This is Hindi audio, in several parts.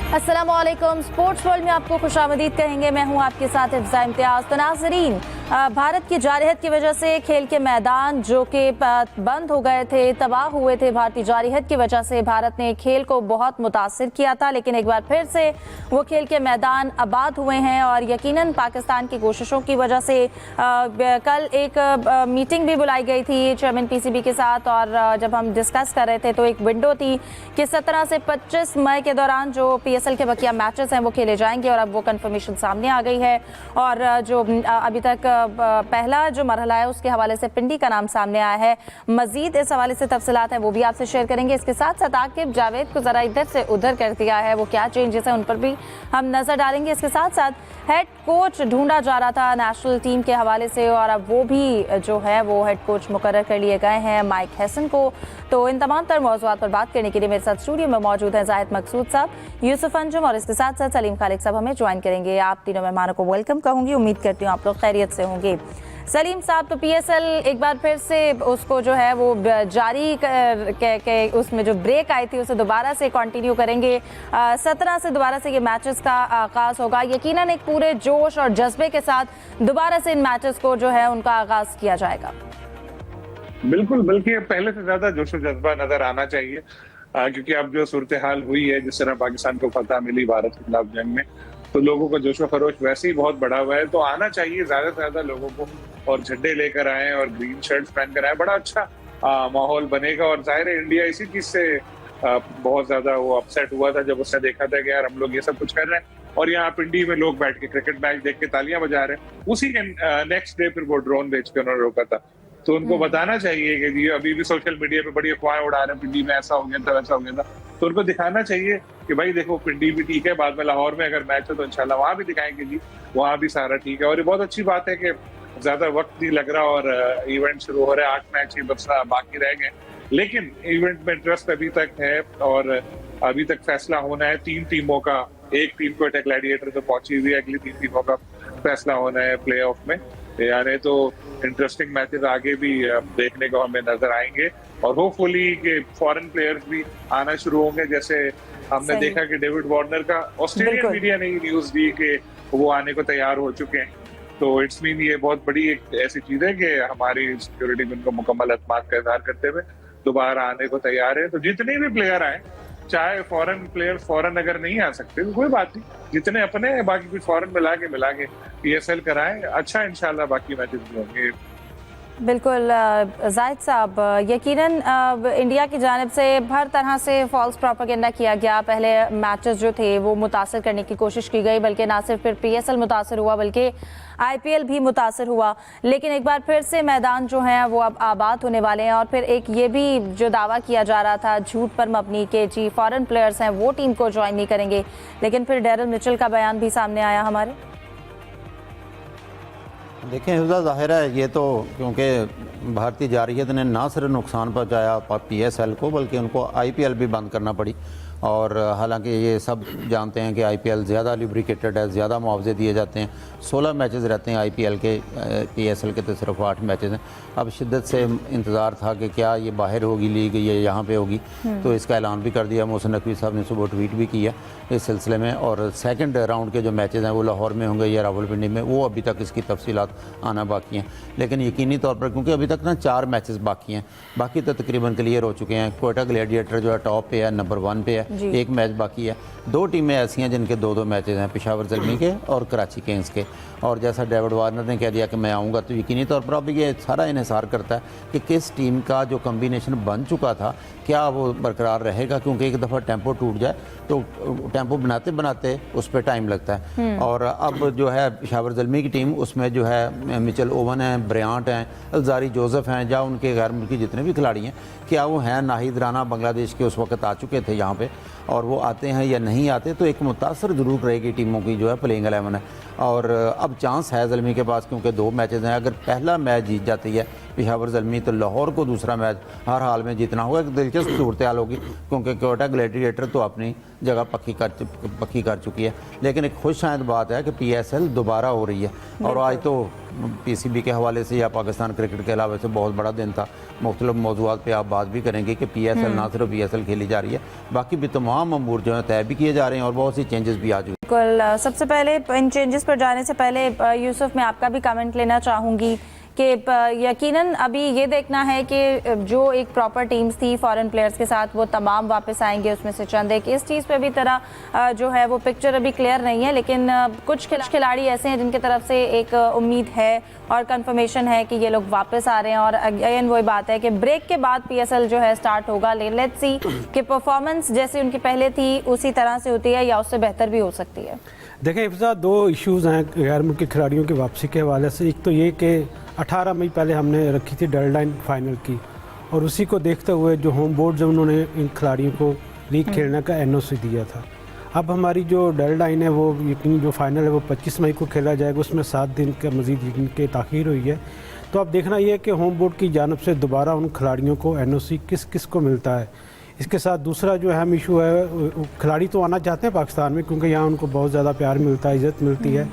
अस्सलामुअलैकुम। स्पोर्ट्स वर्ल्ड में आपको खुशामदीद कहेंगे। मैं हूं आपके साथ इफ्ज़ा इम्तियाज़। तो नाज़रीन, भारत की जारहत की वजह से खेल के मैदान जो कि बंद हो गए थे, तबाह हुए थे, भारतीय जारहत की वजह से भारत ने खेल को बहुत मुतासिर किया था, लेकिन एक बार फिर से वो खेल के मैदान आबाद हुए हैं और यकीनन पाकिस्तान की कोशिशों की वजह से कल एक मीटिंग भी बुलाई गई थी चेयरमैन पीसीबी के साथ, और जब हम डिस्कस कर रहे थे तो एक विंडो थी कि 17 से 25 मई के दौरान जो पीएसएल के बकिया मैचेस हैं वो खेले जाएंगे, और अब वो कंफर्मेशन सामने आ गई है। और जो अभी तक पहला जो मरहला है उसके हवाले से पिंडी का नाम सामने आया है। मजीद इस हवाले से तफसीलात हैं वो भी आपसे शेयर करेंगे। इसके साथ साथ आकिब जावेद को जरा इधर से उधर कर दिया है, वो क्या चेंजेस हैं उन पर भी हम नजर डालेंगे। इसके साथ साथ हेड कोच ढूंढा जा रहा था नेशनल टीम के हवाले से, और अब वो भी जो है वो हेड कोच मुकर्रर कर लिए गए हैं माइक हैसन को। तो इन तमाम तर मौज़ूआत पर बात करने के लिए मेरे साथ स्टूडियो में मौजूद हैं जाहिद मकसूद साहब, यूसुफ अंजुम और इसके साथ साथ सलीम खालिक साहब हमें ज्वाइन करेंगे। आप तीनों मेहमानों को वेलकम कहूँगी। उम्मीद करती हूँ आप लोग खैरियत से होंगे। सलीम साहब, तो पीएसएल एक बार फिर से उसको जो है वो जारी के उसमें जो ब्रेक आई थी उसे दोबारा से कंटिन्यू करेंगे। 17 से दोबारा से ये मैचेस का आगाज़ होगा। यकीनन एक पूरे जोश और जज्बे के साथ दोबारा से इन मैचेस को जो है उनका आगाज़ किया जाएगा। बिल्कुल, बल्कि पहले से ज्यादा जोश और जज्बा नजर आना चाहिए, क्योंकि अब जो सूरत हाल हुई है, जिस तरह पाकिस्तान को फतह मिली भारत के खिलाफ जंग में, तो लोगों का जोश व खरोश वैसे ही बहुत बढ़ा हुआ है। तो आना चाहिए ज्यादा से ज्यादा लोगों को, और झंडे लेकर आए और ग्रीन शर्ट्स पहनकर आए, बड़ा अच्छा माहौल बनेगा। और जाहिर है इंडिया इसी चीज से बहुत ज्यादा वो अपसेट हुआ था जब उसने देखा था कि यार हम लोग ये सब कुछ कर रहे हैं और यहाँ पिंडी में लोग बैठ के क्रिकेट मैच देख के तालियां बजा रहे हैं। उसी के नेक्स्ट डे फिर वो ड्रोन बेच के उन्होंने रोका था। तो उनको बताना चाहिए कि जी अभी भी सोशल मीडिया पे बड़ी अफवाहें उड़ा रहे हैं, पिंडी में ऐसा हो गया था वैसा हो गया था। तो उनको दिखाना चाहिए कि भाई देखो पिंडी भी ठीक है, बाद में लाहौर में अगर मैच है तो इंशाल्लाह वहां भी दिखाएंगे जी, वहां भी सारा ठीक है। और ये बहुत अच्छी बात है कि ज्यादा वक्त नहीं लग रहा और इवेंट शुरू हो रहा है। 8 मैच ही बस बाकी रह गए, लेकिन इवेंट में इंटरेस्ट अभी तक है और अभी तक फैसला होना है 3 टीमों का। एक टीम को ग्लैडिएटर तो पहुंची हुई है, अगली 3 टीमों का फैसला होना है प्ले ऑफ में। यानी तो इंटरेस्टिंग मैचेस आगे भी देखने को हमें नजर आएंगे, और होपफुली कि फॉरेन प्लेयर्स भी आना शुरू होंगे। जैसे हमने देखा कि डेविड वार्नर का ऑस्ट्रेलियन मीडिया ने न्यूज दी कि वो आने को तैयार हो चुके हैं। तो इट्स मीन ये बहुत बड़ी एक ऐसी चीज है कि हमारी सिक्योरिटी में उनको मुकम्मल एतमाद का इजहार करते हुए दोबारा आने को तैयार है। तो जितने भी प्लेयर आए, चाहे फॉरेन प्लेयर फॉरेन अगर नहीं आ सकते तो कोई बात नहीं, जितने अपने हैं बाकी कुछ फॉरेन मिला के पीएसएल कराएं, अच्छा इंशाल्लाह बाकी मैचेस भी होंगे। बिल्कुल जाहिद साहब, यकीनन इंडिया की जानिब से हर तरह से फॉल्स प्रोपेगेंडा किया गया। पहले मैचेस जो थे वो मुतासर करने की कोशिश की गई, बल्कि ना सिर्फ फिर पीएसएल मुतासर हुआ बल्कि आईपीएल भी मुतासर हुआ। लेकिन एक बार फिर से मैदान जो है वो अब आबाद होने वाले हैं। और फिर एक ये भी जो दावा किया जा रहा था झूठ पर मबनी के जी फॉरेन प्लेयर्स हैं वो टीम को ज्वाइन नहीं करेंगे, लेकिन फिर डेरिल मिचेल का बयान भी सामने आया हमारे। देखें हिफ्ज़ा, ज़ाहिर है ये तो क्योंकि भारतीय जारहियत ने ना सिर्फ नुकसान पहुंचाया पीएसएल को, बल्कि उनको आईपीएल भी बंद करना पड़ी। और हालांकि ये सब जानते हैं कि आईपीएल ज़्यादा लुब्रिकेटेड है, ज़्यादा मुआवजे दिए जाते हैं। 16 मैचेस रहते हैं आईपीएल के, पीएसएल के तो सिर्फ 8 मैचेस हैं। अब शिद्दत से इंतज़ार था कि क्या ये बाहर होगी लीग या यहाँ पे होगी, तो इसका ऐलान भी कर दिया। मोहसिन नकवी साहब ने सुबह ट्वीट भी किया इस सिलसिले में। और सेकंड राउंड के जो मैचेस हैं वो लाहौर में होंगे या रावलपिंडी में, वो अभी तक इसकी तफसीलात आना बाकी हैं। लेकिन यकीनी तौर पर क्योंकि अभी तक ना 4 मैचेस बाकी हैं, बाकी तो तकरीबन क्लियर हो चुके हैं। कोयटा ग्लैडिएटर जो है टॉप पे है, नंबर 1 पे है, एक मैच बाकी है। 2 टीमें ऐसी हैं जिनके 2-2 मैचेस हैं, पेशावर ज़ल्मी के और कराची किंग्स के। और जैसा डेविड वार्नर ने कह दिया कि मैं आऊँगा, तो यकीनी तौर पर अब ये सारा इन्हिसार करता है कि किस टीम का जो कम्बिनेशन बन चुका था क्या वो बरकरार रहेगा। क्योंकि एक दफ़ा टेम्पो टूट जाए तो टेम्पो बनाते बनाते उस पर टाइम लगता है। और अब जो है पेशावर ज़ल्मी की टीम, उसमें जो है मिचेल ओवन हैं, ब्रियांट हैं, अल्जारी जोसेफ हैं, या उनके गैर मुल्की जितने भी खिलाड़ी हैं, क्या वो हैं। नाहिद राना बांग्लादेश के उस वक्त आ चुके थे यहाँ पे, और वो आते हैं या नहीं आते, तो एक मुतासर ज़रूर रहेगी टीमों की जो है प्लेइंग 11 है। और अब चांस है ज़ल्मी के पास, क्योंकि 2 मैचेस हैं। अगर पहला मैच जीत जाती है पेशावर ज़ल्मी तो लाहौर को दूसरा मैच हर हाल में जीतना होगा। एक दिलचस्प सूरत हाल होगी, क्योंकि कोयटा ग्लैडिएटर तो अपनी जगह पक्की कर चुकी है। लेकिन एक खुश शायद बात है कि PSL दोबारा हो रही है, और आज तो PCB के हवाले से या पाकिस्तान क्रिकेट के अलावा से बहुत बड़ा दिन था। मुख्तलिफ मौज़ूआत पे आप बात भी करेंगे कि PSL ना सिर्फ PSL खेली जा रही है, बाकी भी तमाम अमूर जो है तय भी किए जा रहे हैं और बहुत सी चेंजेस भी आ चुकी हैं। बिल्कुल, सबसे पहले इन चेंजेस पर जाने से पहले यूसुफ, मैं आपका भी कमेंट लेना चाहूँगी कि यकीनन अभी ये देखना है कि जो एक प्रॉपर टीम्स थी फॉरेन प्लेयर्स के साथ वो तमाम वापस आएंगे, उसमें से चंद एक इस चीज़ पे अभी तरह जो है वो पिक्चर अभी क्लियर नहीं है, लेकिन कुछ खिलाड़ी ऐसे हैं जिनकी तरफ से एक उम्मीद है और कंफर्मेशन है कि ये लोग वापस आ रहे हैं। और अगेन वही बात है कि ब्रेक के बाद PSL जो है स्टार्ट होगा, लेट्स सी कि परफॉर्मेंस जैसे उनकी पहले थी उसी तरह से होती है या उससे बेहतर भी हो सकती है। देखें इफ्जा, दो इश्यूज़ हैं गैर मुल्की खिलाड़ियों की वापसी के हवाले से। एक तो ये कि 18 मई पहले हमने रखी थी डेडलाइन फाइनल की, और उसी को देखते हुए जो होम बोर्ड जो उन्होंने इन खिलाड़ियों को लीग खेलने का NOC दिया था। अब हमारी जो डेडलाइन है वो यकीन जो फाइनल है वो 25 मई को खेला जाएगा, उसमें 7 दिन का मज़ीद यकीन के ताख़ीर हुई है। तो अब देखना ये है कि होम बोर्ड की जानब से दोबारा उन खिलाड़ियों को NOC किस किस को मिलता है। इसके साथ दूसरा जो अहम इशू है, खिलाड़ी तो आना चाहते हैं पाकिस्तान में क्योंकि यहाँ उनको बहुत ज़्यादा प्यार मिलता है, इज़्ज़त मिलती है,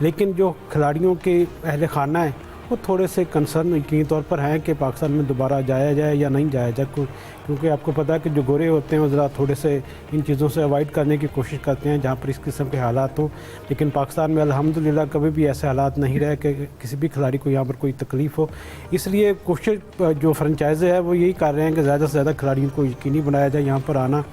लेकिन जो खिलाड़ियों के अहल खाना है वो थोड़े से कंसर्न यकीनी तौर पर हैं कि पाकिस्तान में दोबारा जाया जाए या नहीं जाया जाए, क्योंकि आपको पता है कि जो गोरे होते हैं वो ज़रा थोड़े से इन चीज़ों से अवॉइड करने की कोशिश करते हैं जहाँ पर इस किस्म के हालात हों। लेकिन पाकिस्तान में अल्हम्दुलिल्लाह कभी भी ऐसे हालात नहीं रहे कि किसी भी खिलाड़ी को यहाँ पर कोई तकलीफ़ हो। इसलिए कोशिश जो फ्रेंचाइज़ी है वो यही कर रहे हैं कि ज़्यादा से ज़्यादा खिलाड़ियों को यकीनी बनाया जाए यहाँ पर आना।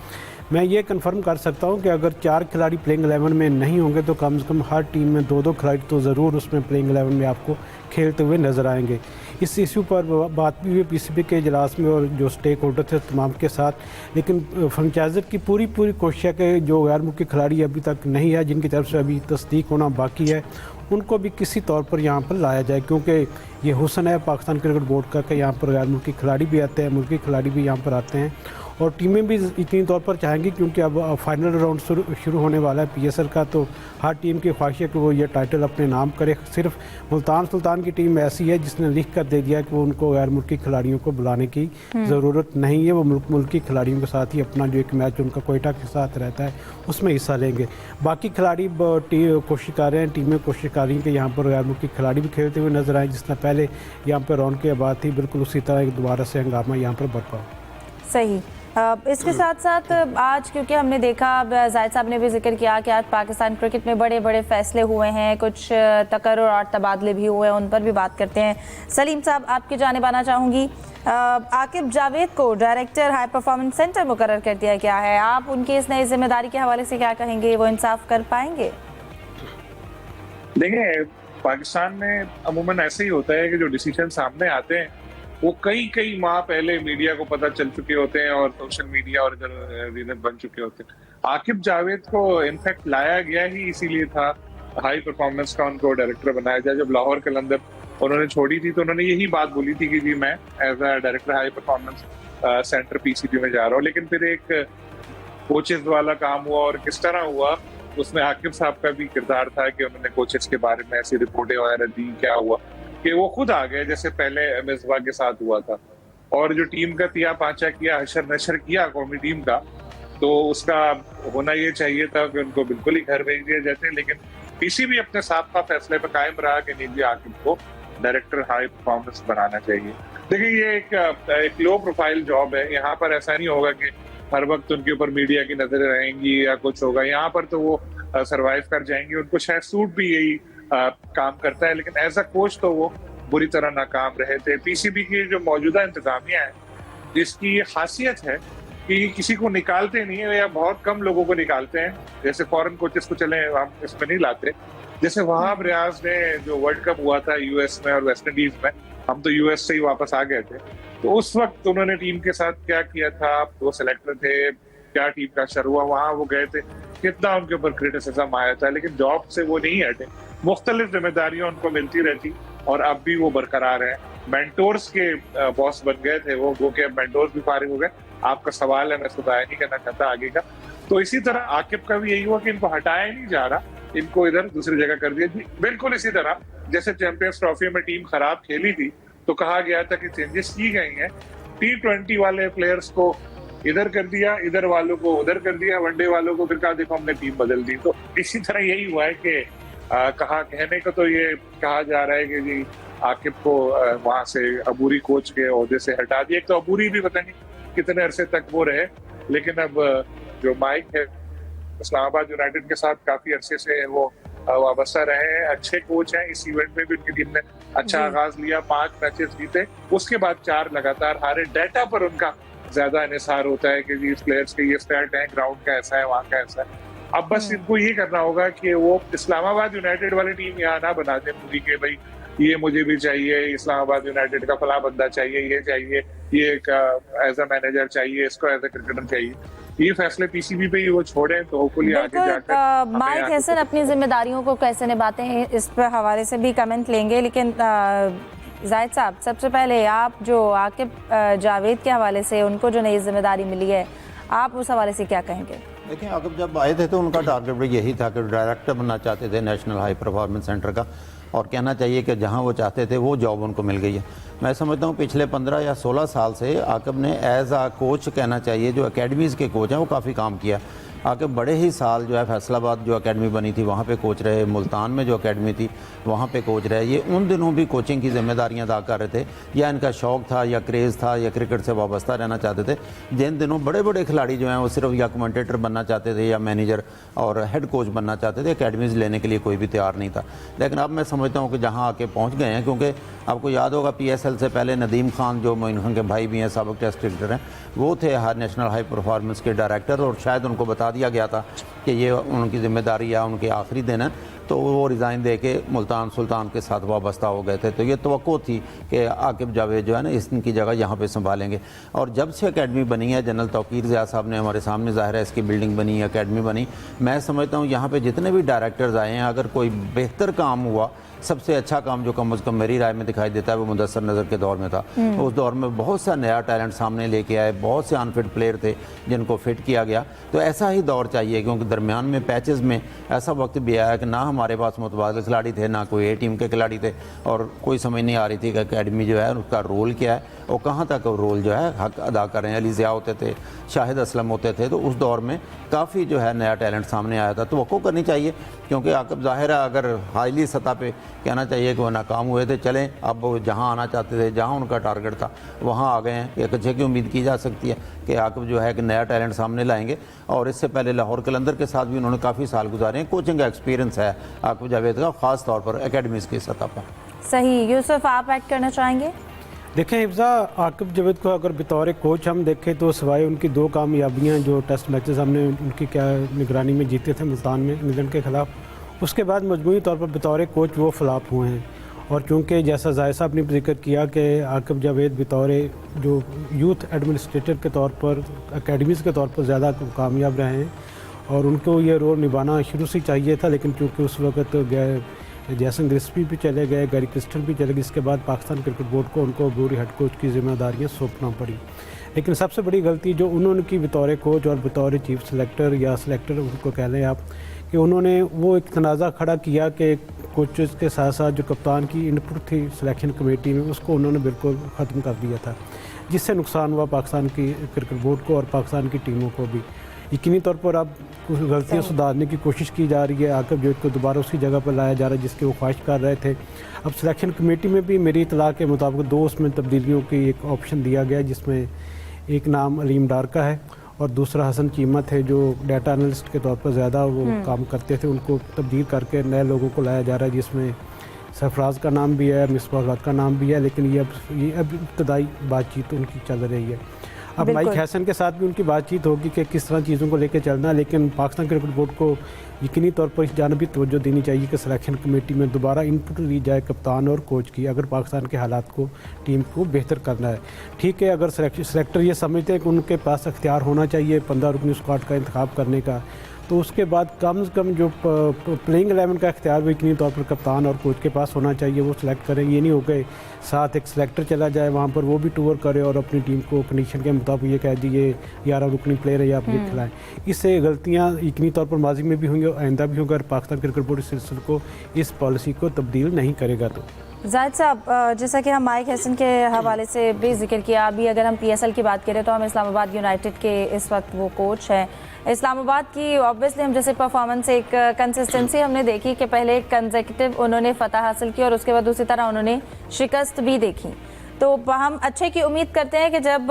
मैं ये कंफर्म कर सकता हूँ कि अगर 4 खिलाड़ी प्लेइंग 11 में नहीं होंगे तो कम से कम हर टीम में 2-2 खिलाड़ी तो ज़रूर उसमें प्लेइंग 11 में आपको खेलते हुए नज़र आएंगे। इस इशू पर बात भी हुई PCB के इजलास में और जो स्टेक होल्डर थे तमाम के साथ, लेकिन फ्रेंचाइज़र की पूरी कोशिश है कि जो गैर मुल्की खिलाड़ी अभी तक नहीं है, जिनकी तरफ से अभी तस्दीक होना बाकी है, उनको भी किसी तौर पर यहाँ पर लाया जाए, क्योंकि ये हुस्न है पाकिस्तान क्रिकेट बोर्ड का कि यहाँ पर गैर मुल्की खिलाड़ी भी आते हैं, मुल्की खिलाड़ी भी यहाँ पर आते हैं, और टीमें भी यकीनी तौर पर चाहेंगी क्योंकि अब फाइनल राउंड शुरू होने वाला है PSL का। तो हर टीम की ख्वाहिश है कि वो ये टाइटल अपने नाम करे। सिर्फ मुल्तान सुल्तान की टीम ऐसी है जिसने लिख कर दे दिया कि वो उनको गैर मुल्की खिलाड़ियों को बुलाने की ज़रूरत नहीं है, वो मुल्की खिलाड़ियों के साथ ही अपना जो एक मैच उनका कोयटा के साथ रहता है उसमें हिस्सा लेंगे। बाकी खिलाड़ी कोशिश कर रहे हैं, टीमें कोशिश कर रही हैं कि यहाँ पर गैर मुल्की खिलाड़ी भी खेलते हुए नजर आए। जिस तरह पहले यहाँ पर रौनक आबाद थी, बिल्कुल उसी तरह दोबारा से हंगामा यहाँ पर बरपा हो। सही। इसके साथ साथ आज क्योंकि हमने देखा, जाहिद साहब ने भी जिक्र किया कि आज पाकिस्तान क्रिकेट में बड़े बड़े फैसले हुए हैं, कुछ तकर्रुर और तबादले भी हुए हैं, उन पर भी बात करते हैं। सलीम साहब, आपकी जानिब आना चाहूँगी। आकिब जावेद को डायरेक्टर हाई परफॉर्मेंस सेंटर मुकर्रर कर दिया गया है, आप उनकी इस नई जिम्मेदारी के हवाले से क्या कहेंगे? वो इंसाफ कर पाएंगे? देखिए, पाकिस्तान में अमूमन ऐसे ही होता है कि जो डिसीजन सामने आते हैं वो कई माह पहले मीडिया को पता चल चुके होते हैं और सोशल मीडिया और इधर रीजन बन चुके होते हैं। आकिब जावेद को इनफैक्ट लाया गया ही इसीलिए था, हाई परफॉर्मेंस का उनको डायरेक्टर बनाया जाए। जब लाहौर कलंदर उन्होंने छोड़ी थी तो उन्होंने यही बात बोली थी कि जी मैं as a director high performance centre PCB में जा रहा हूँ। लेकिन फिर एक कोचेस वाला काम हुआ और किस तरह हुआ उसमें आकिब साहब का भी किरदार था कि उन्होंने कोचेस के बारे में ऐसी रिपोर्टें वगैरह दी। क्या हुआ कि वो खुद आ गए जैसे पहले मिसबा के साथ हुआ था, और जो टीम का तिया पांचा किया, हशर नशर किया कौमी टीम का, तो उसका होना ये चाहिए था कि उनको बिल्कुल ही घर भेज दिया जाते। लेकिन PCB अपने साबका फैसले पर कायम रहा कि नहीं, आकिब को डायरेक्टर हाई परफॉर्मेंस बनाना चाहिए। देखिए, ये एक लो प्रोफाइल जॉब है, यहाँ पर ऐसा नहीं होगा कि हर वक्त उनके ऊपर मीडिया की नजरें रहेंगी या कुछ होगा। यहाँ पर तो वो सरवाइव कर जाएंगे, उनको शायद सूट भी यही काम करता है। लेकिन एज अ कोच तो वो बुरी तरह नाकाम रहे थे। PCB की जो मौजूदा इंतजामिया है, इसकी ये खासियत है कि किसी को निकालते नहीं है या बहुत कम लोगों को निकालते हैं। जैसे फॉरेन कोचेस को चले हम इसमें नहीं लाते, जैसे वहाब रियाज ने जो वर्ल्ड कप हुआ था US में और वेस्ट इंडीज में, हम तो US से ही वापस आ गए थे, तो उस वक्त उन्होंने टीम के साथ क्या किया था, वो सिलेक्टर थे, क्या टीम का असर हुआ, वहां वो गए थे, कितना उनके ऊपर क्रिटिसिज्म आया था, लेकिन जॉब से वो नहीं हटे। मुख्तलिफ जिम्मेदारियां उनको मिलती रहती और अब भी वो बरकरार हैं। मेंटोर्स के बॉस बन गए थे वो कि अब मेंटोर्स भी फारिग हो गए। आपका सवाल है, मैं इसको दाया नहीं करना चाहता आगे का। तो इसी तरह आकिब का भी यही हुआ कि इनको हटाया नहीं जा रहा, इनको इधर दूसरी जगह कर दिया। बिल्कुल इसी तरह जैसे चैंपियंस ट्रॉफी में टीम खराब खेली थी तो कहा गया था कि चेंजेस की गई हैं, T20 वाले प्लेयर्स को इधर कर दिया, इधर वालों को उधर कर दिया, वनडे वालों को फिर कहा देखो हमने टीम बदल दी। तो इसी तरह यही हुआ है कि कहा कहने को तो ये कहा जा रहा है कि जी आकिब को वहां से अबूरी कोच के ओहदे से हटा दिया। एक तो अबूरी भी पता नहीं कितने अरसे तक वो रहे, लेकिन अब जो माइक है इस्लामाबाद यूनाइटेड के साथ काफी अरसे से वो वाबस्ता रहे हैं, अच्छे कोच हैं। इस इवेंट में भी उनकी टीम ने अच्छा आगाज लिया, 5 मैचेस जीते, उसके बाद 4 लगातार हारे। डाटा पर उनका ज्यादा इन्हिसार होता है कि जी इस प्लेयर्स के ये स्टैट है, ग्राउंड का ऐसा है, वहाँ का ऐसा है। अब बस इनको ये करना होगा कि वो इस्लामाबाद यूनाइटेड वाली टीम यहाँ ना बना दे पूरी के भाई ये मुझे भी चाहिए, इस्लामाबाद यूनाइटेड का फला बंदा चाहिए, ये एक एज अ मैनेजर चाहिए, इसको एज अ क्रिकेटर चाहिए। ये फैसले पीसीबी पे ही वो छोड़े तो होपफुली आगे जाकर माइक हसन अपनी जिम्मेदारियों को कैसे निभाते हैं इस पर हवाले से भी कमेंट लेंगे, लेकिन जाहिद साहब सबसे पहले आप जो आकिब जावेद के हवाले से उनको जो नई जिम्मेदारी मिली है, आप उस हवाले से क्या कहेंगे? देखिए, आकिब जब आए थे तो उनका टारगेट भी यही था कि डायरेक्टर बनना चाहते थे नेशनल हाई परफॉर्मेंस सेंटर का, और कहना चाहिए कि जहां वो चाहते थे वो जॉब उनको मिल गई है। मैं समझता हूं पिछले 15 या 16 साल से आकिब ने एज आ कोच, कहना चाहिए जो एकेडमीज़ के कोच हैं, वो काफ़ी काम किया। आकिब बड़े ही साल जो है फैसलाबाद जो एकेडमी बनी थी वहाँ पे कोच रहे, मुल्तान में जो एकेडमी थी वहाँ पे कोच रहे। ये उन दिनों भी कोचिंग की जिम्मेदारियाँ अदा कर रहे थे, या इनका शौक़ था या क्रेज़ था या क्रिकेट से वाबस्ता रहना चाहते थे। जिन दिनों बड़े बड़े खिलाड़ी जो हैं वो सिर्फ या कमेंटेटर बनना चाहते थे या मैनेजर और हेड कोच बनना चाहते थे, एकेडमीज़ लेने के लिए कोई भी तैयार नहीं था। लेकिन अब मैं समझता हूँ कि जहाँ आके पहुँच गए हैं, क्योंकि आपको याद होगा PSL से पहले नदीम खान जो मोइन खान के भाई भी हैं, साबिक टेस्ट क्रिकेटर हैं, वो थे नेशनल हाई परफॉर्मेंस के डायरेक्टर, और शायद उनको बता दिया गया था कि ये उनकी जिम्मेदारी या उनके आखिरी दिन है, तो वो रिज़ाइन दे के मुल्तान सुल्तान के साथ वाबस्ता हो गए थे। तो ये तवक्को थी कि आकिब जावेद जो है ना इनकी जगह यहाँ पे संभालेंगे। और जब से एकेडमी बनी है, जनरल तौकीर ज़िया साहब ने हमारे सामने ज़ाहिर है इसकी बिल्डिंग बनी, एकेडमी बनी, मैं समझता हूँ यहाँ पे जितने भी डायरेक्टर्स आए हैं, अगर कोई बेहतर काम हुआ, सबसे अच्छा काम जो कम अज़ कम मेरी राय में दिखाई देता है वो मुदस्सर नज़र के दौर में था। उस दौर में बहुत सा नया टैलेंट सामने लेके आए, बहुत से अनफिट प्लेयर थे जिनको फिट किया गया। तो ऐसा ही दौर चाहिए, क्योंकि दरमियान में पैचेस में ऐसा वक्त भी आया कि ना हमारे पास मुतबादल खिलाड़ी थे, ना कोई ए टीम के खिलाड़ी थे, और कोई समझ नहीं आ रही थी कि अकेडमी जो है उसका रोल क्या है और कहाँ तक रोल जो है हक अदा कर रहे हैं। अली ज़िया होते थे, शाहिद असलम होते थे, तो उस दौर में काफ़ी जो है नया टैलेंट सामने आया था। तो वक़्फ़ करनी चाहिए, क्योंकि आकिब ज़ाहिर है अगर हाईली सतह पे कहना चाहिए कि वो नाकाम हुए थे, चलें अब वो जहाँ आना चाहते थे, जहाँ उनका टारगेट था वहाँ आ गए हैं। एक अच्छे की उम्मीद की जा सकती है कि आकिब जो है कि नया टैलेंट सामने लाएंगे। और इससे पहले लाहौर कलंदर के साथ भी उन्होंने काफ़ी साल गुजारे हैं, कोचिंग का एक्सपीरियंस है आकिब जावेद का, ख़ास तौर पर एकेडमीज़ की सतह पर। सही, यूसुफ आप ऐड करना चाहेंगे? देखें हिफ्ज़ा, आकिब जावेद को अगर बतौर कोच हम देखें तो सिवाय उनकी 2 कामयाबियाँ जो टेस्ट मैचेस हमने उनकी क्या निगरानी में जीते थे मुल्तान में इंग्लैंड के ख़िलाफ़, उसके बाद मजमूई तौर पर बतौर कोच वो फ्लॉप हुए हैं। और चूँकि जैसा जायद साहब ने जिक्र किया कि आकिब जावेद बतौर जो यूथ एडमिनिस्ट्रेटर के तौर पर एकेडमीज़ के तौर पर ज़्यादा कामयाब रहे हैं, और उनको ये रोल निभाना शुरू से चाहिए था। लेकिन चूँकि उस वक्त गए जैसन ग्रिस्पी भी चले गए, गैरी क्रिस्टल भी चले गए, इसके बाद पाकिस्तान क्रिकेट बोर्ड को उनको अबूरी हेड कोच की जिम्मेदारियाँ सौंपना पड़ी। लेकिन सबसे बड़ी गलती जो उन्होंने की बतौर कोच और बतौर चीफ सेलेक्टर या सेलेक्टर उनको कह लें आप, कि उन्होंने वो एक तनाज़ा खड़ा किया कि कोचेस के साथ साथ जो कप्तान की इनपुट थी सिलेक्शन कमेटी में, उसको उन्होंने बिल्कुल ख़त्म कर दिया था, जिससे नुकसान हुआ पाकिस्तान की क्रिकेट बोर्ड को और पाकिस्तान की टीमों को भी। यकीनी तौर पर अब कुछ गलतियाँ सुधारने की कोशिश की जा रही है, आकिब जावेद को दोबारा उसी जगह पर लाया जा रहा है जिसकी वो ख्वाहिश कर रहे थे। अब सिलेक्शन कमेटी में भी मेरी इतला के मुताबिक 2 उसमें तब्दीलियों की एक ऑप्शन दिया गया, जिसमें एक नाम अलीम डार का है और दूसरा हसन चीमा थे जो डाटा एनालिस्ट के तौर पर ज़्यादा वो काम करते थे, उनको तब्दील करके नए लोगों को लाया जा रहा है, जिसमें सरफराज का नाम भी है, मिसबाह का नाम भी है। लेकिन ये अब इब्तदाई बातचीत उनकी चल रही है। अब माइक हैसन के साथ भी उनकी बातचीत होगी कि किस तरह चीज़ों को लेकर चलना है। लेकिन पाकिस्तान क्रिकेट बोर्ड को यकीनी तौर पर इस जानब भी तवज्जो देनी चाहिए कि सिलेक्शन कमेटी में दोबारा इनपुट ली जाए कप्तान और कोच की, अगर पाकिस्तान के हालात को टीम को बेहतर करना है। ठीक है, अगर सेलेक्टर ये समझते हैं कि उनके पास अख्तियार होना चाहिए 15 रुकनी स्क्वाड का इंतखाब करने का, तो उसके बाद कम से कम जो प्लेइंग 11 का अख्तियार वो यकीनी तौर पर कप्तान और कोच के पास होना चाहिए, वो सिलेक्ट करें। ये नहीं हो गए साथ एक सिलेक्टर चला जाए वहाँ पर, वो भी टूर करे और अपनी टीम को कंडीशन के मुताबिक ये कह दिए 11 रुकनी प्लेयर है या आप ये खिलाएँ। इससे गलतियाँ यकीनी तौर पर माजी में भी होंगी और आइंदा भी होंगी, अगर पाकिस्तान क्रिकेट बोर्ड इस सिलसिले को, इस पॉलिसी को तब्दील नहीं करेगा तो। जाहिद साहब, जैसा कि हम माइक हसन के हवाले से भी जिक्र किया, अभी अगर हम पीएसएल की बात करें तो हम इस्लामाबाद यूनाइटेड के इस वक्त वो कोच हैं। इस्लामाबाद की ऑब्वियसली हम जैसे परफॉर्मेंस, एक कंसिस्टेंसी हमने देखी कि पहले एक कंसेक्यूटिव उन्होंने फतह हासिल की और उसके बाद उसी तरह उन्होंने शिकस्त भी देखी। तो हम अच्छे की उम्मीद करते हैं कि जब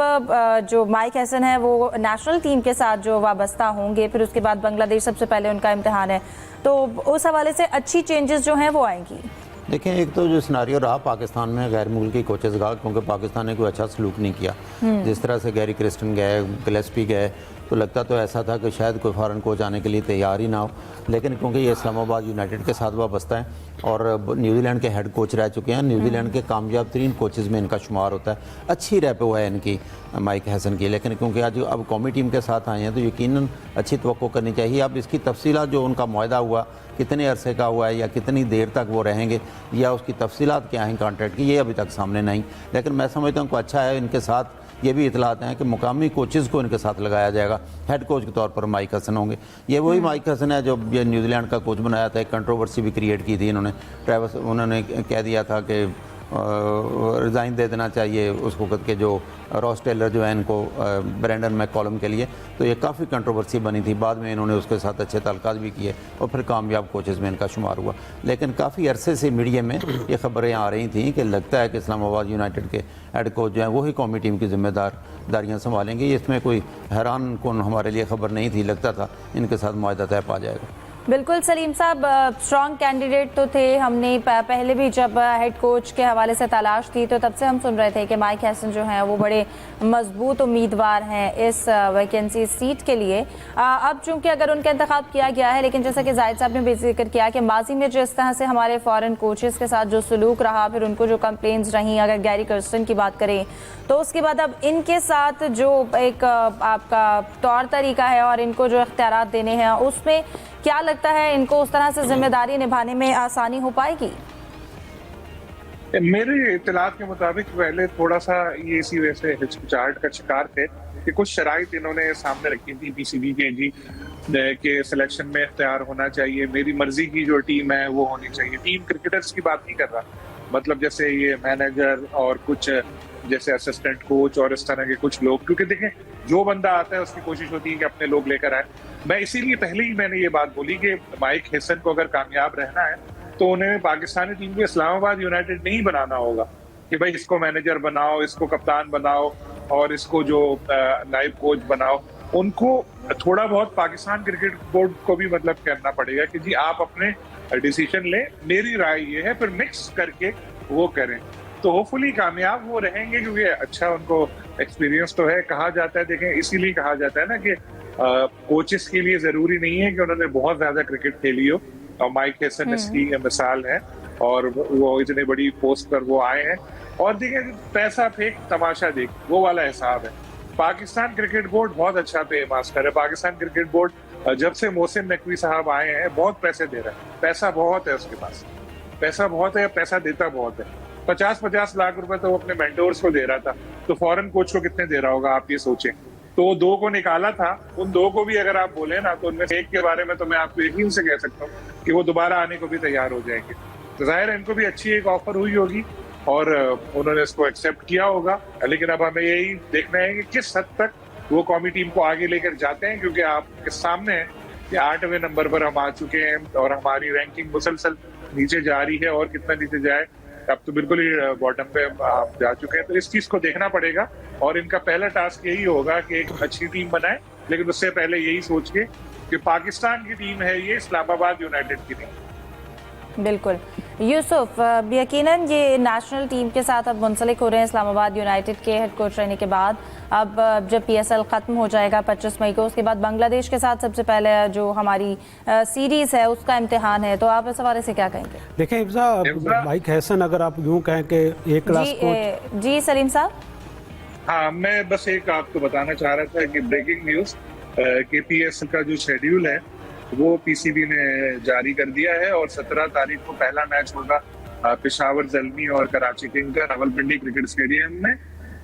जो माइक हसन है वो नेशनल टीम के साथ जो वाबस्ता होंगे, फिर उसके बाद बांग्लादेश सबसे पहले उनका इम्तिहान है, तो उस हवाले से अच्छी चेंजेस जो हैं वो आएंगी। देखें, एक तो जो सिनारियो रहा पाकिस्तान में गैर मुल्की कोचेस का, क्योंकि पाकिस्तान ने कोई अच्छा सलूक नहीं किया। जिस तरह से गैरी क्रिस्टन गए, गिलेस्पी गए, तो लगता तो ऐसा था कि शायद कोई फ़ॉरेन कोच आने के लिए तैयार ही ना हो, लेकिन क्योंकि ये इस्लामाबाद यूनाइटेड के साथ वाबस्ता है और न्यूजीलैंड के हेड कोच रह चुके हैं, न्यूजीलैंड के कामयाब तरीन कोचेज़ में इनका शुमार होता है। अच्छी रैपो है इनकी माइक हसन की, लेकिन क्योंकि आज अब कौमी टीम के साथ आए हैं तो यकीनन अच्छी तवक्को करनी चाहिए। अब इसकी तफसीलात जो उनका मुआहदा हुआ, कितने अरसे का हुआ है या कितनी देर तक वो रहेंगे या उसकी तफसीलात क्या हैं कॉन्ट्रैक्ट की, ये अभी तक सामने नहीं। लेकिन मैं समझता हूँ कि अच्छा है, इनके साथ ये भी इतलात हैं कि मुकामी कोचेज़ को इनके साथ लगाया जाएगा। हेड कोच के तौर पर माइक हसन होंगे। ये वही माइक हसन है जो ये न्यूजीलैंड का कोच बनाया था। एक कंट्रोवर्सी भी क्रिएट की थी इन्होंने, ट्रेविस, उन्होंने कह दिया था कि रिज़ाइन दे देना चाहिए उस वक्त के जो रॉस टेलर जो है इनको ब्रेंडन मैककॉलम के लिए, तो ये काफ़ी कंट्रोवर्सी बनी थी। बाद में इन्होंने उसके साथ अच्छे ताल्लुकात भी किए और फिर कामयाब कोचेज़ में इनका शुमार हुआ। लेकिन काफ़ी अरसे से मीडिया में ये खबरें आ रही थी कि लगता है कि इस्लामाबाद यूनाइटेड के हेड कोच जो हैं वही कौमी टीम की जिम्मेदारियाँ संभालेंगे। इसमें कोई हैरान कौन हमारे लिए खबर नहीं थी, लगता था इनके साथ मुआहदा तय पा जाएगा। बिल्कुल सलीम साहब, स्ट्रॉन्ग कैंडिडेट तो थे। हमने पहले भी जब हेड कोच के हवाले से तलाश थी तो तब से हम सुन रहे थे कि माइक हसन जो हैं वो बड़े मजबूत उम्मीदवार हैं इस वैकेंसी सीट के लिए। अब चूंकि अगर उनका इंतखाब किया गया है, लेकिन जैसा कि जाहिद साहब ने भी जिक्र किया कि माजी में जिस तरह से हमारे फॉरेन कोचेस के साथ जो सलूक रहा, फिर उनको जो कंप्लेंट्स रहीं, अगर गैरी कर्स्टन की बात करें तो उसके बाद अब इनके साथ जो एक आपका तौर तरीका है और इनको जो इख्तियारात देने हैं, उसमें क्या लगता है इनको उस तरह से जिम्मेदारी निभाने में आसानी हो पाएगी? मेरे इत्तलात के मुताबिक पहले थोड़ा सा ये इसी वजह से हिचकिचाहट का शिकार थे कि कुछ शराइत इन्होंने सामने रखी थी पीसीबी के जी के सिलेक्शन में इख्तियार होना चाहिए, मेरी मर्जी की जो टीम है वो होनी चाहिए। टीम क्रिकेटर्स की बात नहीं कर रहा, मतलब जैसे ये मैनेजर और कुछ जैसे असिस्टेंट कोच और इस तरह के कुछ लोग, क्योंकि देखें जो बंदा आता है उसकी कोशिश होती है कि अपने लोग लेकर आए। मैं इसीलिए पहले ही मैंने ये बात बोली कि माइक हसन को अगर कामयाब रहना है तो उन्हें पाकिस्तानी टीम को इस्लामाबाद यूनाइटेड नहीं बनाना होगा कि भाई इसको मैनेजर बनाओ, इसको कप्तान बनाओ और इसको जो नाइब कोच बनाओ। उनको थोड़ा बहुत पाकिस्तान क्रिकेट बोर्ड को भी मतलब करना पड़ेगा कि जी आप अपने डिसीजन लें, मेरी राय ये है, फिर मिक्स करके वो करें तो होपफुली कामयाब वो रहेंगे, क्योंकि अच्छा उनको एक्सपीरियंस तो है। कहा जाता है, देखें इसीलिए कहा जाता है ना कि कोचेस के लिए जरूरी नहीं है कि उन्होंने बहुत ज्यादा क्रिकेट खेली हो, और माइक हसन इसकी मिसाल है और वो इतनी बड़ी पोस्ट पर वो आए हैं। और देखें पैसा फेंक तमाशा देख, वो वाला हिसाब है। पाकिस्तान क्रिकेट बोर्ड बहुत अच्छा पे मास्टर है। पाकिस्तान क्रिकेट बोर्ड जब से मोहसिन नकवी साहब आए हैं बहुत पैसे दे रहा है, पैसा बहुत है उसके पास, पैसा बहुत है, पैसा देता बहुत है। 50-50 लाख रुपए तो वो अपने मेंटोर्स को दे रहा था, तो फॉरेन कोच को कितने दे रहा होगा आप ये सोचें। तो दो को निकाला था, उन दो को भी अगर आप बोले ना तो उनमें से एक के बारे में तो मैं आपको यकीन से कह सकता हूँ कि वो दोबारा आने को भी तैयार हो जाएंगे। तो जाहिर है इनको भी अच्छी एक ऑफर हुई होगी और उन्होंने इसको एक्सेप्ट किया होगा। लेकिन अब हमें यही देखना है कि किस हद तक वो कौमी टीम को आगे लेकर जाते हैं, क्योंकि आपके सामने है कि 8वें नंबर पर हम आ चुके हैं और हमारी रैंकिंग मुसलसल नीचे जा रही है। और कितना नीचे जाए, अब तो बिल्कुल ही बॉटम पे आप जा चुके हैं। तो इस चीज को देखना पड़ेगा और इनका पहला टास्क यही होगा कि एक अच्छी टीम बनाए, लेकिन उससे पहले यही सोच के कि पाकिस्तान की टीम है ये, इस्लामाबाद यूनाइटेड की नहीं। बिल्कुल यूसुफ, यकीनन ये नेशनल टीम के साथ अब मुंसलिक हो रहे हैं इस्लामाबाद यूनाइटेड के हेड कोच रहने के बाद। अब जब पीएसएल ख़त्म हो जाएगा 25 मई को, उसके बाद बांग्लादेश के साथ सबसे पहले जो हमारी सीरीज़ है उसका इम्तिहान है, तो आप इस हवाले से क्या कहेंगे? देखें हिफ्ज़ा, माइक हसन अगर आप यूँ कहें कि एक क्लास कोच। जी सलीम साहब। हाँ, मैं बस एक आपको बताना चाह रहा था कि ब्रेकिंग न्यूज़ के पीएसएल का जो शेड्यूल है वो पीसीबी ने जारी कर दिया है और 17 तारीख को पहला मैच होगा पेशावर ज़ल्मी और कराची किंग का रावलपिंडी क्रिकेट स्टेडियम में,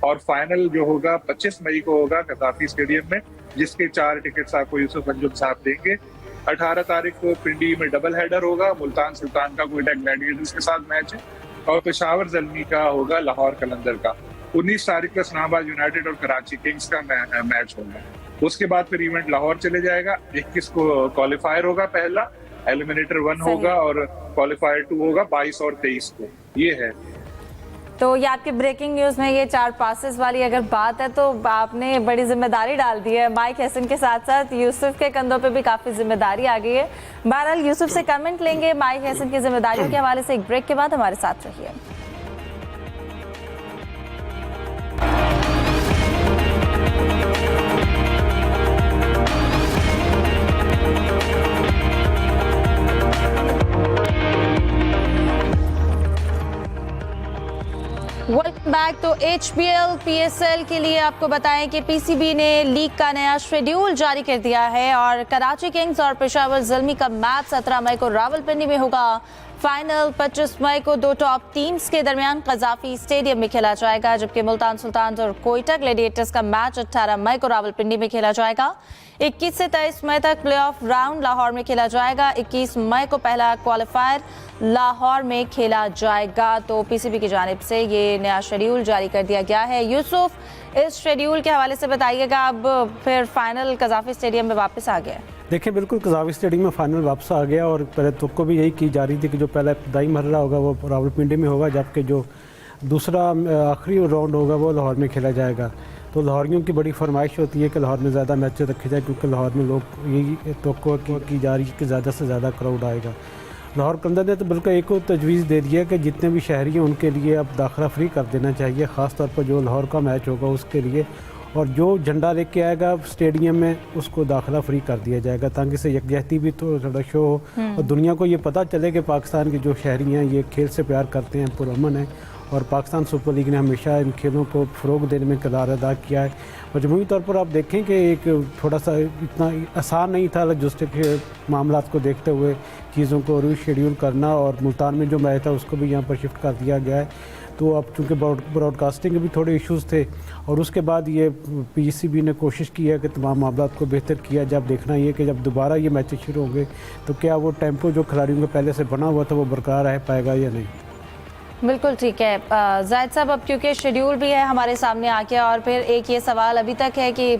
और फाइनल जो होगा 25 मई को होगा कदाफी स्टेडियम में, जिसके 4 टिकट्स आपको यूसुफ अंजुम साहब देंगे। 18 तारीख को पिंडी में डबल हेडर होगा, मुल्तान सुल्तान का कोयटा ग्लैडिएटर्स के साथ मैच है, और पेशावर ज़ल्मी का होगा लाहौर कलंदर का। 19 तारीख को इस्लामाबाद यूनाइटेड और कराची किंग्स का मैच होगा। उसके बाद फिर इवेंट लाहौर चले जाएगा। 21 को क्वालिफायर होगा, पहला एलिमिनेटर 1 होगा और क्वालिफायर 2 होगा 22 और 23 को। ये है। तो ये आपकी ब्रेकिंग न्यूज में ये 4 पासेस वाली अगर बात है तो आपने बड़ी जिम्मेदारी डाल दी है। माइक हैसन के साथ साथ यूसुफ के कंधों पे भी काफी जिम्मेदारी आ गई है। बहरहाल यूसुफ से कमेंट लेंगे माइक हैसन की जिम्मेदारियों के हवाले से। एक ब्रेक के बाद हमारे साथ रहिए। Welcome back. तो HBL PSL के लिए आपको बताएं कि PCB ने लीग का नया शेड्यूल जारी कर दिया है और कराची किंग्स और पेशावर ज़ल्मी का मैच 17 मई को रावलपिंडी में होगा। फाइनल 25 मई को 2 टॉप टीम्स के दरमियान कजाफी स्टेडियम में खेला जाएगा, जबकि मुल्तान सुल्तान और कोयटा ग्लैडिएटर्स का मैच 18 मई को रावलपिंडी में खेला जाएगा। 21 से 23 मई तक प्लेऑफ राउंड लाहौर में खेला जाएगा। 21 मई को पहला क्वालिफायर लाहौर में खेला जाएगा। तो PCB की जानिब से ये नया शेड्यूल जारी कर दिया गया है। यूसुफ, इस शेड्यूल के हवाले से बताइएगा। अब फिर फाइनल कजाफी स्टेडियम में वापस आ गया। देखिए, बिल्कुल कजाफी स्टेडियम में फाइनल वापस आ गया और पहले तो को भी यही की जा रही थी कि जो पहला इब्तदाई मरहला होगा वो रावलपिंडी में होगा, जबकि जो दूसरा आखिरी राउंड होगा वो लाहौर में खेला जाएगा। तो लाहौरियों की बड़ी फरमाइश होती है कि लाहौर में ज़्यादा मैचेस रखे जाए, क्योंकि लाहौर में लोग यही तो की जा रही है कि ज़्यादा से ज़्यादा क्राउड आएगा। लाहौर कलंदर ने तो बिल्कुल एक तजवीज़ दे दिया कि जितने भी शहरी हैं उनके लिए अब दाखिला फ्री कर देना चाहिए, ख़ास तौर पर जो लाहौर का मैच होगा उसके लिए, और जो झंडा लेके आएगा स्टेडियम में उसको दाखिला फ्री कर दिया जाएगा, ताकि से यकजहती भी थोड़ा शो हो और दुनिया को ये पता चले कि पाकिस्तान के जो शहरी हैं ये खेल से प्यार करते हैं, पुरअमन है। और पाकिस्तान सुपर लीग ने हमेशा इन खेलों को फ़रोग देने में किरदार अदा किया है। मजमूई तौर पर आप देखें कि एक थोड़ा सा इतना आसान नहीं था लॉजिस्टिक मामला को देखते हुए चीज़ों को रीशेड्यूल करना, और मुल्तान में जो मैच था उसको भी यहाँ पर शिफ्ट कर दिया गया है। तो अब चूँकि ब्रॉडकास्टिंग के भी थोड़े इश्यूज़ थे और उसके बाद ये PCB ने कोशिश की है कि तमाम मामला को बेहतर किया। जब देखना ये कि जब दोबारा ये मैचेस शुरू होंगे तो क्या वो टेम्पो जो खिलाड़ियों को पहले से बना हुआ था वो बरकरार रह पाएगा या नहीं। बिल्कुल ठीक है जाहिद साहब। अब क्योंकि शेड्यूल भी है हमारे सामने आ गया, और फिर एक ये सवाल अभी तक है कि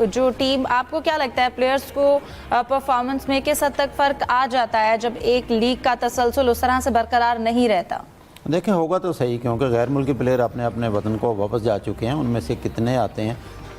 जो टीम, आपको क्या लगता है प्लेयर्स को परफॉर्मेंस में किस हद तक फ़र्क आ जाता है जब एक लीग का तसलसल उस तरह से बरकरार नहीं रहता? देखें, होगा तो सही, क्योंकि गैर मुल्की प्लेयर अपने अपने वतन को वापस जा चुके हैं। उनमें से कितने आते हैं,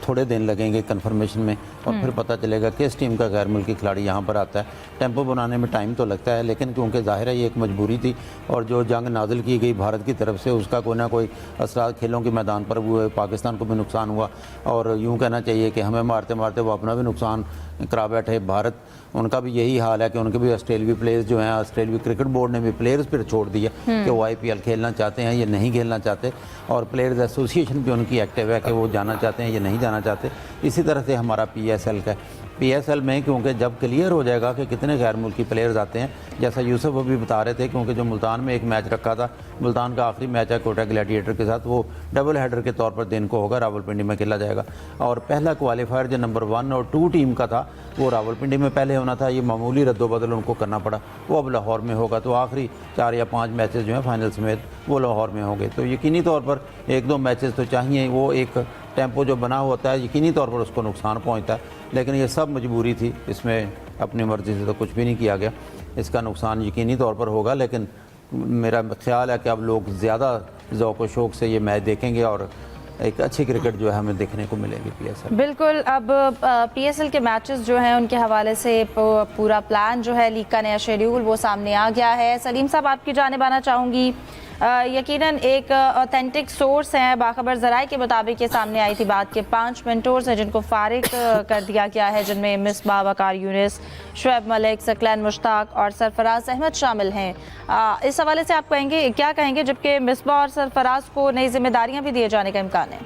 थोड़े दिन लगेंगे कंफर्मेशन में और फिर पता चलेगा किस टीम का गैर मुल्की खिलाड़ी यहाँ पर आता है। टेम्पो बनाने में टाइम तो लगता है, लेकिन क्योंकि ज़ाहिर है ये एक मजबूरी थी और जो जंग नाजिल की गई भारत की तरफ से उसका कोई ना कोई असरात खेलों के मैदान पर हुए, पाकिस्तान को भी नुकसान हुआ और यूँ कहना चाहिए कि हमें मारते मारते वो अपना भी नुकसान करा बैठे। भारत, उनका भी यही हाल है कि उनके भी ऑस्ट्रेलियाई प्लेयर्स जो हैं, ऑस्ट्रेलियाई क्रिकेट बोर्ड ने भी प्लेयर्स पर छोड़ दिया कि वो IPL खेलना चाहते हैं या नहीं खेलना चाहते, और प्लेयर्स एसोसिएशन भी उनकी एक्टिव है कि वो जाना चाहते हैं या नहीं जाना चाहते। इसी तरह से हमारा PSL का PSL में क्योंकि जब क्लियर हो जाएगा कि कितने गैर मुल्की प्लेयर्स आते हैं, जैसा यूसुफ अभी बता रहे थे, क्योंकि जो मुल्तान में एक मैच रखा था, मुल्तान का आखिरी मैच है कोटा ग्लैडिएटर के साथ, वो डबल हेडर के तौर पर दिन को होगा, रावलपिंडी में खेला जाएगा। और पहला क्वालिफायर जो नंबर 1 और 2 टीम का था वो रावलपिंडी में पहले होना था, ये मामूली रद्दोबदल उनको करना पड़ा, वो अब लाहौर में होगा। तो आखिरी 4 या 5 मैचेस जो हैं फाइनल समेत वो लाहौर में होंगे। तो यकीनी तौर पर 1-2 मैचेस तो चाहिए, वो एक टेम्पो जो बना होता है यकीनी तौर पर उसको नुकसान पहुंचता है, लेकिन ये सब मजबूरी थी, इसमें अपनी मर्ज़ी से तो कुछ भी नहीं किया गया। इसका नुकसान यकीनी तौर पर होगा, लेकिन मेरा ख्याल है कि अब लोग ज़्यादा ज़ौक़ व शौक़ से ये मैच देखेंगे और एक अच्छी क्रिकेट जो है हमें देखने को मिलेगी PSL। बिल्कुल। अब PSL के मैचेस जो हैं उनके हवाले से पूरा प्लान जो है, लीग का नया शेड्यूल वो सामने आ गया है। सलीम साहब, आपकी जानिब आना चाहूँगी। यकीनन एक ऑथेंटिक सोर्स है, बाखबर ज़राए के मुताबिक ये सामने आई थी बात के 5 मेंटोर्स हैं जिनको फारिग कर दिया गया है, जिनमें मिसबाह वकार यूनिस, शुएब मलिक, सकलैन मुश्ताक और सरफराज अहमद शामिल हैं। इस हवाले से आप कहेंगे, क्या कहेंगे, जबकि मिसबाह और सरफराज को नई जिम्मेदारियां भी दिए जाने का इम्कान है?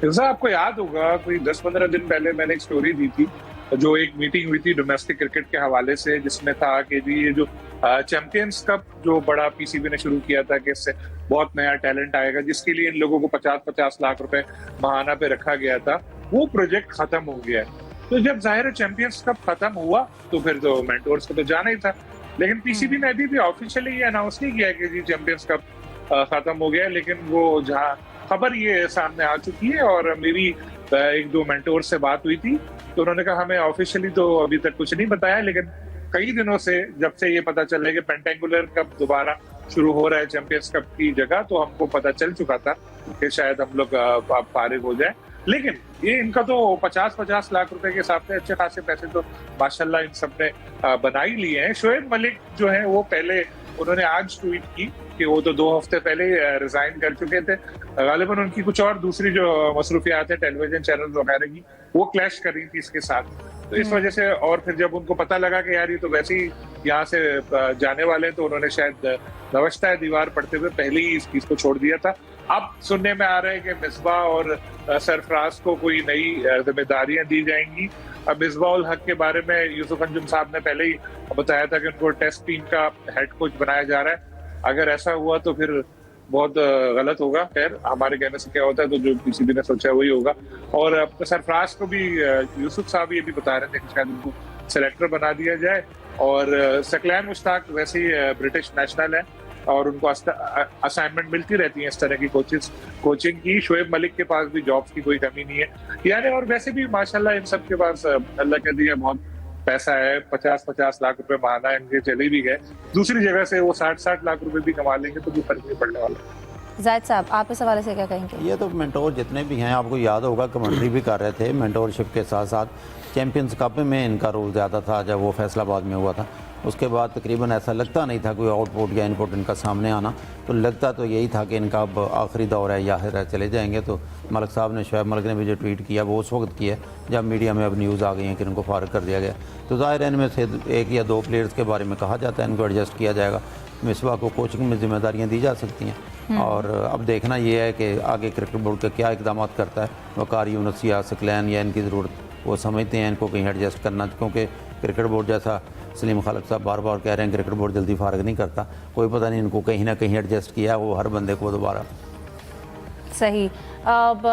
जैसा आपको याद होगा, कोई 10-15 दिन पहले मैंने एक स्टोरी दी थी, जो एक मीटिंग हुई थी डोमेस्टिक क्रिकेट के हवाले से, जिसमें था कि जी ये जो चैंपियंस कप जो बड़ा PCB ने शुरू किया था कि इससे बहुत नया टैलेंट आएगा, जिसके लिए इन लोगों को 50-50 लाख रुपए महाना पे रखा गया था, वो प्रोजेक्ट खत्म हो गया है। तो जब जाहिर है चैंपियंस कप खत्म हुआ तो फिर तो मेंटोर्स को तो जाना ही था, लेकिन PCB ने अभी भी ऑफिशियली ये अनाउंस नहीं किया कि जी चैंपियंस कप खत्म हो गया, लेकिन वो जहाँ खबर ये सामने आ चुकी है, और मेरी 1-2 मेंटोर से बात हुई थी तो उन्होंने कहा हमें ऑफिशियली तो अभी तक कुछ नहीं बताया, लेकिन कई दिनों से जब से ये पता चल रहा है कि पेंटेंगुलर कप दोबारा शुरू हो रहा है चैंपियंस कप की जगह, तो हमको पता चल चुका था कि शायद हम लोग फारिग हो जाए। लेकिन ये इनका तो 50-50 लाख रुपए के हिसाब से अच्छे खासे पैसे तो माशाल्लाह इन सब ने बना ही लिए हैं। शोएब मलिक जो है वो पहले उन्होंने आज ट्वीट की कि वो तो 2 हफ्ते पहले रिजाइन कर चुके थे, गालिबन उनकी कुछ और दूसरी जो मसरूफियात है टेलीविजन चैनल वगैरह की वो क्लैश कर रही थी इसके साथ, तो इस वजह से, और फिर जब उनको पता लगा कि यार ये तो वैसे ही यहाँ से जाने वाले हैं, तो उन्होंने शायद नवश्ता दीवार पढ़ते हुए पहले ही इस चीज को छोड़ दिया था। अब सुनने में आ रहा है कि मिसबा और सरफराज को कोई नई जिम्मेदारियां दी जाएंगी। अब मिसबा उल हक के बारे में यूसुफ अंजुम साहब ने पहले ही बताया था कि उनको टेस्ट टीम का हेड कोच बनाया जा रहा है। अगर ऐसा हुआ तो फिर बहुत गलत होगा। खैर, हमारे कहने से क्या होता है, तो जो किसी ने सोचा वही होगा। और सरफराज को भी यूसुफ साहब ये भी बता रहे थे कि शायद उनको सेलेक्टर बना दिया जाए। और सकलैन मुश्ताक वैसे ही ब्रिटिश नेशनल है और उनको असाइनमेंट मिलती रहती है इस तरह की कोचिंग की। शोएब मलिक के पास भी जॉब्स की कोई कमी नहीं है यानी, और वैसे भी माशाल्लाह इन सब के पास अल्लाह कह दिया बहुत पैसा है। 50-50 लाख रुपए माना इनके चले भी गए, दूसरी जगह से वो 60-60 लाख रुपए भी कमा लेंगे तो भी फर्क नहीं पड़ने वाला। जायद साहब, आप इस हवाले से क्या कहेंगे? ये तो मेंटोर जितने भी हैं, आपको याद होगा कमेंट्री भी कर रहे थे, मेंटोरशिप के साथ साथ चैंपियंस कप में इनका रोल ज़्यादा था जब वो फैसलाबाद में हुआ था। उसके बाद तकरीबन ऐसा लगता नहीं था कोई आउटपुट या इनपुट इनका सामने आना, तो लगता तो यही था कि इनका अब आखिरी दौर है या चले जाएंगे। तो मलिक साहब ने, शोएब मलिक ने भी जो ट्वीट किया वो उस वक्त किया जब मीडिया में अब न्यूज़ आ गई है कि इनको फारिग कर दिया गया। तो ज़ाहिर है इनमें से 1 या 2 प्लेयर्स के बारे में कहा जाता है, इनको एडजस्ट किया जाएगा। मिसबा को कोचिंग में जिम्मेदारियाँ दी जा सकती हैं और अब देखना ये है कि आगे क्रिकेट बोर्ड का क्या इकदाम करता है। वकार यूनुस या सकलैन या इनकी ज़रूरत वो समझते हैं इनको कहीं एडजस्ट करना, क्योंकि क्रिकेट बोर्ड जैसा सलीम खालिक साहब बार बार कह रहे हैं क्रिकेट बोर्ड जल्दी फारिग नहीं करता, कोई पता नहीं इनको कहीं ना कहीं एडजस्ट किया वो हर बंदे को दोबारा। सही। अब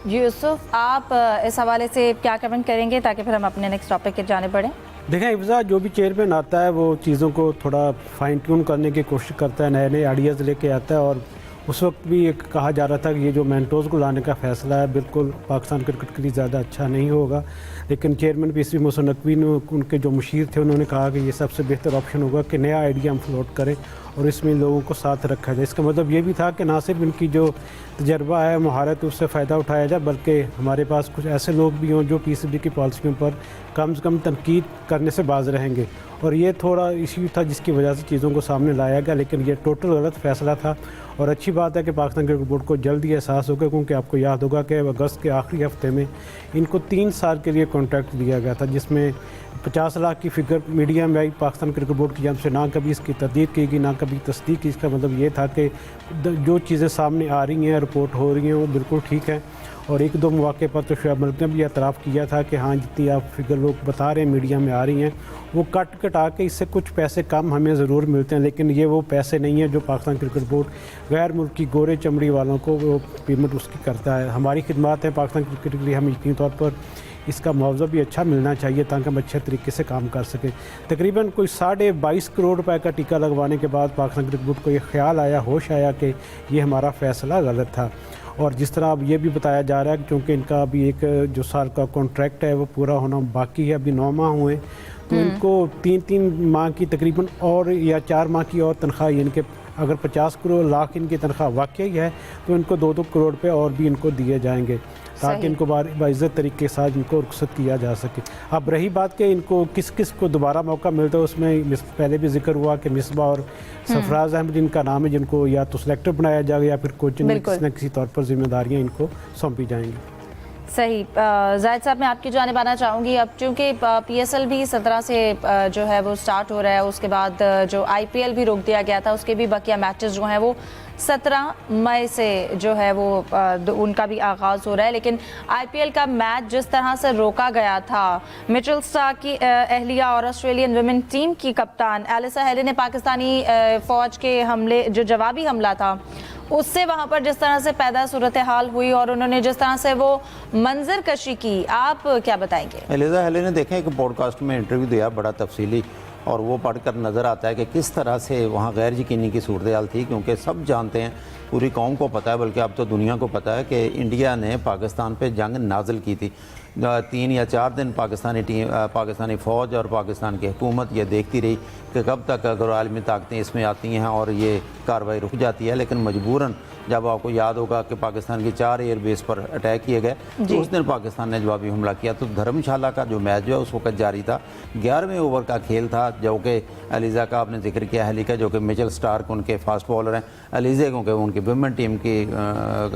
यूसुफ, आप इस हवाले से क्या कमेंट करेंगे ताकि फिर हम अपने नेक्स्ट टॉपिक की जाने बढ़ें? देखें इफ्जा, जो भी चेयरमैन आता है वो चीज़ों को थोड़ा फाइन ट्यून करने की कोशिश करता है, नए नए आइडियाज़ लेके आता है। और उस वक्त भी एक कहा जा रहा था कि ये जो मेंटोर्स को लाने का फ़ैसला है बिल्कुल पाकिस्तान क्रिकेट के लिए ज़्यादा अच्छा नहीं होगा, लेकिन चेयरमैन पीएसबी मोहसिन नकवी ने, उनके जो मुशीर थे, उन्होंने कहा कि ये सबसे बेहतर ऑप्शन होगा कि नया आइडिया हम फ्लोट करें और इसमें लोगों को साथ रखा जाए। इसका मतलब ये भी था कि ना सिर्फ इनकी जो तजर्बा है, महारत, उससे फ़ायदा उठाया जाए, बल्कि हमारे पास कुछ ऐसे लोग भी हों जो पीसीबी की पॉलिसियों पर कम से कम तनकीद करने से बाज रहेंगे। और ये थोड़ा इशू था जिसकी वजह से चीज़ों को सामने लाया गया, लेकिन ये टोटल गलत फ़ैसला था। और अच्छी बात है कि पाकिस्तान क्रिकेट बोर्ड को जल्द ही एहसास होगा, क्योंकि आपको याद होगा कि अगस्त के आखिरी हफ्ते में इनको 3 साल के लिए कॉन्ट्रैक्ट दिया गया था, जिसमें 50 लाख की फिगर मीडिया में आई पाकिस्तान क्रिकेट बोर्ड की जानब से, ना कभी इसकी तरदीद की गई ना कभी तस्दीक की। इसका मतलब ये था कि जो चीज़ें सामने आ रही हैं, रिपोर्ट हो रही हैं, वो बिल्कुल ठीक है। और 1-2 मौके पर तो शोएब मलिक ने भी एतराफ़ किया था कि हाँ, जितनी आप फिगर लोग बता रहे हैं मीडिया में आ रही हैं, वो कटा के इससे कुछ पैसे कम हमें ज़रूर मिलते हैं, लेकिन ये वो पैसे नहीं हैं जो पाकिस्तान क्रिकेट बोर्ड गैर मुल्की गोरे चमड़ी वालों को वो पेमेंट उसकी करता है। हमारी खिदमत है पाकिस्तान क्रिकेट के लिए, हम यकीनी तौर पर इसका मुआवजा भी अच्छा मिलना चाहिए ताकि हम अच्छे तरीके से काम कर सकें। तकरीबन कोई 22.5 करोड़ रुपए का टीका लगवाने के बाद पाकिस्तान क्रिकेट बोर्ड को ये ख्याल आया, होश आया कि ये हमारा फ़ैसला गलत था। और जिस तरह अब ये भी बताया जा रहा है क्योंकि इनका अभी 1 साल का कॉन्ट्रैक्ट है वो पूरा होना बाकी है, अभी 9 माह हुए, तो इनको 3-3 माह की तकरीबन और या 4 माह की और तनख्वाह, यानी कि अगर 50 करोड़ लाख इनकी तनख्वाह वाकई है तो इनको 2-2 करोड़ रुपये और भी इनको दिए जाएंगे ताकि इनको बाइज़्ज़त तरीके के साथ इनको रुखसत किया जा सके। अब रही बात कि इनको किस किस को दोबारा मौका मिलता है, उसमें पहले भी जिक्र हुआ कि मिसबा और सरफराज अहमद इनका नाम है, जिनको या तो सिलेक्टर बनाया जाएगा या फिर कोचिंग में किसी न किसी तौर पर जिम्मेदारियाँ इनको सौंपी जाएंगी। सही। जायद साहब, मैं आपकी जानिब आना चाहूँगी। अब चूँकि PSL भी 17 से जो है वो स्टार्ट हो रहा है, उसके बाद जो IPL भी रोक दिया गया था, उसके भी बकिया मैचेस जो हैं वो 17 मई से जो है वो उनका भी आगाज़ हो रहा है। लेकिन IPL का मैच जिस तरह से रोका गया था, मिचेल स्टार्क की अहलिया और ऑस्ट्रेलियन वुमेन टीम की कप्तान एलिसा हेले ने पाकिस्तानी फ़ौज के हमले, जो जवाबी हमला था, उससे वहाँ पर जिस तरह से पैदा सूरत हाल हुई और उन्होंने जिस तरह से वो मंजर कशी की, आप क्या बताएंगे? एलिजा हेले ने देखें एक पॉडकास्ट में इंटरव्यू दिया बड़ा तफसीली, और वो पढ़कर नज़र आता है कि किस तरह से वहाँ गैर यकीनी की सूरत हाल थी, क्योंकि सब जानते हैं, पूरी कौम को पता है, बल्कि अब तो दुनिया को पता है कि इंडिया ने पाकिस्तान पे जंग नाजिल की थी। 3 या 4 दिन पाकिस्तानी फ़ौज और पाकिस्तान की हुकूमत ये देखती रही कि कब तक अगर आलमी ताकतें इसमें आती हैं और ये कार्रवाई रुक जाती है। लेकिन मजबूरन जब आपको याद होगा कि पाकिस्तान की 4 एयरबेस पर अटैक किए गए, तो उस दिन पाकिस्तान ने जवाबी हमला किया। तो धर्मशाला का जो मैच जो है उस वक्त जारी था, 11वें ओवर का खेल था, जो कि अलीज़ा का आपने जिक्र किया, अलीका जो कि मिचेल स्टार्क उनके फास्ट बॉलर हैं, अलीज़ा क्योंकि उनकी विमेन टीम की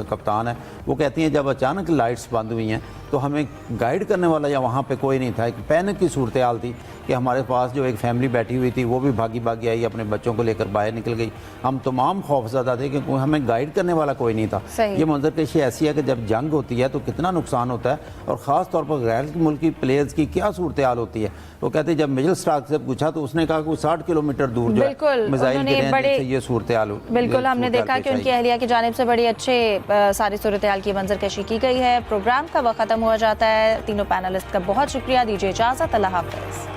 कप्तान है, वो कहती हैं जब अचानक लाइट्स बंद हुई हैं तो हमें गाइड करने वाला या वहाँ पे कोई नहीं था। एक पैनिक की सूरत हाल थी कि हमारे पास जो एक फैमिली बैठी हुई थी वो भी भागी आई, अपने बच्चों को लेकर बाहर निकल गई। हम तमाम खौफज़दा थे क्योंकि हमें गाइड करने वाला कोई नहीं था। ये मंजरकशी ऐसी है कि जब जंग होती है तो कितना नुकसान होता है, और ख़ास तौर पर गैर मुल्की प्लेयर्स की क्या सूरत हाल होती है। वो कहते हैं जब मिचेल स्टार्क से पूछा तो उसने कहा कि 60 किलोमीटर दूर जो है मिसाइल गिरे हैं, जिससे ये सूरत हाल। बिल्कुल, हमने देखा कि उनकी अहलिया की जानिब से बड़ी अच्छे सारी सूरत हाल की मंजरकशी की गई है। प्रोग्राम का वक्त ख़त्म हुआ जाता है। तीनों पैनलिस्ट का बहुत शुक्रिया, दीजिए इजाज़त, अल्लाह हाफ़िज़।